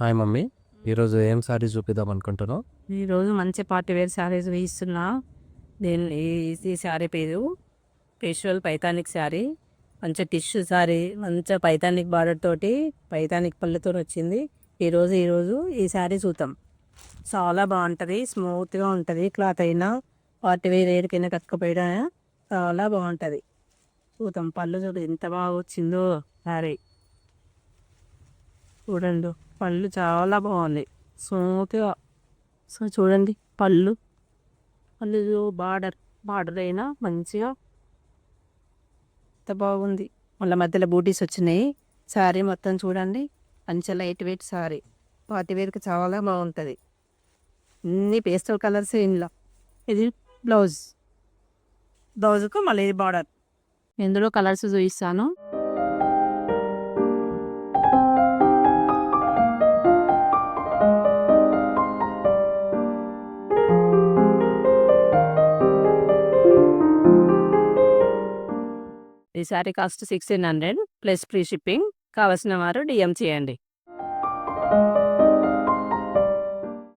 Hi mummy. ఈరోజు ఏం శారీ చూపిద్దాం అనుకుంటున్నావు? ఈరోజు మంచి పార్టీ వేర్ శారీస్ వేయిస్తున్నా. ఈ శారీ పేరు పేస్టల్ పైతానిక్ శారీ. మంచి టిష్యూ శారీ, మంచి పైతానిక్ బార్డర్ తోటి పైతానిక్ పళ్ళుతో వచ్చింది. ఈరోజు ఈ శారీ చూద్దాం. చాలా బాగుంటుంది, స్మూత్గా ఉంటుంది. క్లాత్ అయినా పార్టీ వేర్ ఏరికైనా కట్టుకుపోయినా చాలా బాగుంటుంది. చూద్దాం. పళ్ళు చూడు ఎంత బాగా వచ్చిందో శారీ. చూడండి, పళ్ళు చాలా బాగుంది, స్మూత్గా. సో చూడండి, పళ్ళు బార్డర్ అయినా మంచిగా ఎంత బాగుంది. మళ్ళీ మధ్యలో బూటీస్ వచ్చినాయి. శారీ మొత్తం చూడండి, మంచి లైట్ వెయిట్ శారీ. పార్టీ వేర్కి చాలా బాగుంటుంది. అన్ని పేస్టల్ కలర్స్ ఇందులో. ఇది బ్లౌజ్కు మళ్ళీ ఇది బార్డర్. ఇందులో కలర్స్ చూపిస్తాను. ఈ sari cost 1600 plus free shipping. కావాల్సిన వారు డిఎం చేయండి.